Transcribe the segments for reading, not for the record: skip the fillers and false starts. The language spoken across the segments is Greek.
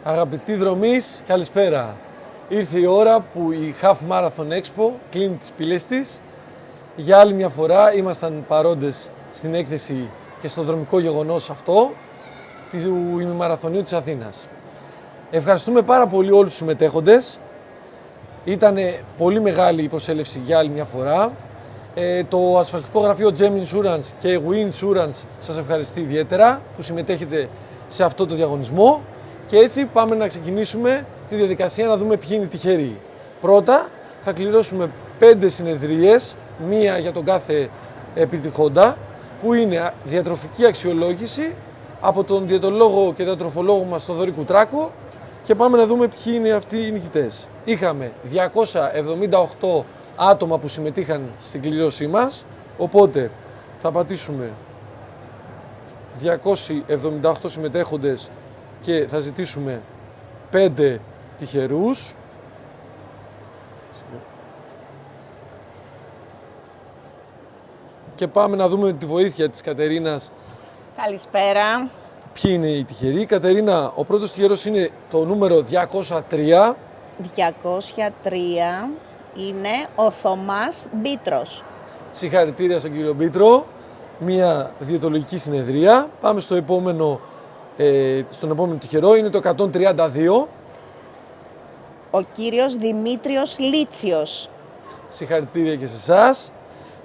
Αγαπητοί δρομείς, καλησπέρα. Ήρθε η ώρα που η Half Marathon Expo κλείνει τις πύλες της. Για άλλη μια φορά ήμασταν παρόντες στην έκθεση και στο δρομικό γεγονός αυτό του ημιμαραθωνίου της Αθήνας. Ευχαριστούμε πάρα πολύ όλους τους συμμετέχοντες. Ήταν πολύ μεγάλη η προσέλευση για άλλη μια φορά. Το ασφαλιστικό γραφείο Gem Insurance και We Insurance σας ευχαριστεί ιδιαίτερα που συμμετέχετε σε αυτό το διαγωνισμό. Και έτσι πάμε να ξεκινήσουμε τη διαδικασία να δούμε ποιοι είναι οι τυχεροί. Πρώτα θα κληρώσουμε 5 συνεδρίες, μία για τον κάθε επιτυχόντα, που είναι διατροφική αξιολόγηση από τον διαιτολόγο και διατροφολόγο μας Θοδωρή Κουτράκο και πάμε να δούμε ποιοι είναι αυτοί οι νικητές. Είχαμε 278 άτομα που συμμετείχαν στην κλήρωσή μας, οπότε θα πατήσουμε 278 συμμετέχοντες και θα ζητήσουμε 5 τυχερούς. Και πάμε να δούμε τη βοήθεια της Κατερίνας. Καλησπέρα. Ποιοι είναι οι τυχεροί. Κατερίνα, ο πρώτος τυχερός είναι το νούμερο 203. 203 είναι ο Θωμάς Μπίτρος. Συγχαρητήρια στον κύριο Μπίτρο. Μια διαιτολογική συνεδρία. Πάμε στο επόμενο, στον επόμενο τυχερό, είναι το 132. Ο κύριος Δημήτριος Λίτσιος. Συγχαρητήρια και σε εσάς.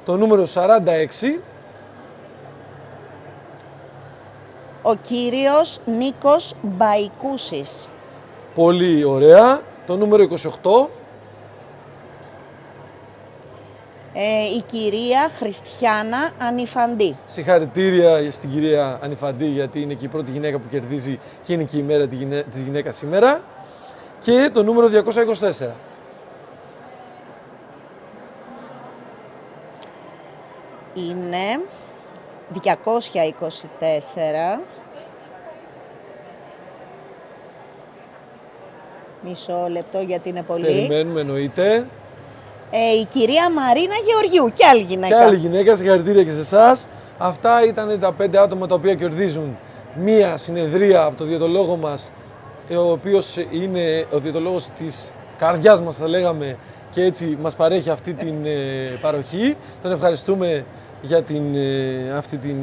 Το νούμερο 46. Ο κύριος Νίκος Μπαϊκούσης. Πολύ ωραία. Το νούμερο 28. Η κυρία Χριστιάνα Ανιφαντή. Συγχαρητήρια στην κυρία Ανιφαντή, γιατί είναι και η πρώτη γυναίκα που κερδίζει και είναι και η μέρα της γυναίκας σήμερα. Και το νούμερο 224. Είναι 224. Μισό λεπτό γιατί είναι πολύ. Περιμένουμε, εννοείται. Η κυρία Μαρίνα Γεωργιού και άλλη γυναίκα. Και άλλη γυναίκα, συγχαρητήρια και σε εσάς. Αυτά ήταν τα 5 άτομα τα οποία κερδίζουν μία συνεδρία από το διαιτολόγο μας, ο οποίος είναι ο διαιτολόγος της καρδιάς μας, θα λέγαμε, και έτσι μας παρέχει αυτή την παροχή. Τον ευχαριστούμε για αυτή την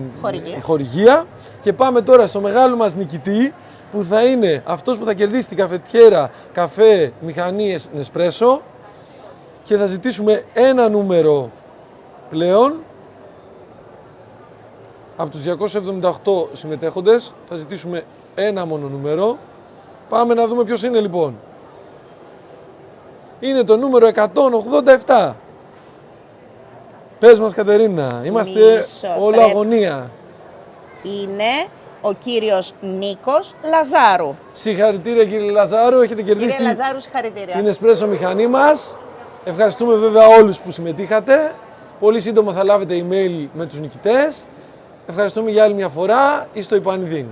χορηγία. Και πάμε τώρα στο μεγάλο μας νικητή, που θα είναι αυτός που θα κερδίσει την καφετιέρα καφέ μηχανή Νεσπρέσο. Και θα ζητήσουμε ένα νούμερο πλέον. Από τους 278 συμμετέχοντες θα ζητήσουμε ένα μόνο νούμερο. Πάμε να δούμε ποιος είναι λοιπόν. Είναι το νούμερο 187. Πες μας, Κατερίνα, είμαστε όλο αγωνία. Είναι ο κύριος Νίκος Λαζάρου. Συγχαρητήρια κύριε Λαζάρου, έχετε κερδίσει κύριε Λαζάρου, συγχαρητήρια. την εσπρέσο μηχανή μας. Ευχαριστούμε βέβαια όλους που συμμετείχατε. Πολύ σύντομα θα λάβετε email με τους νικητές. Ευχαριστούμε για άλλη μια φορά. Είστε ο Ιπανιδίν.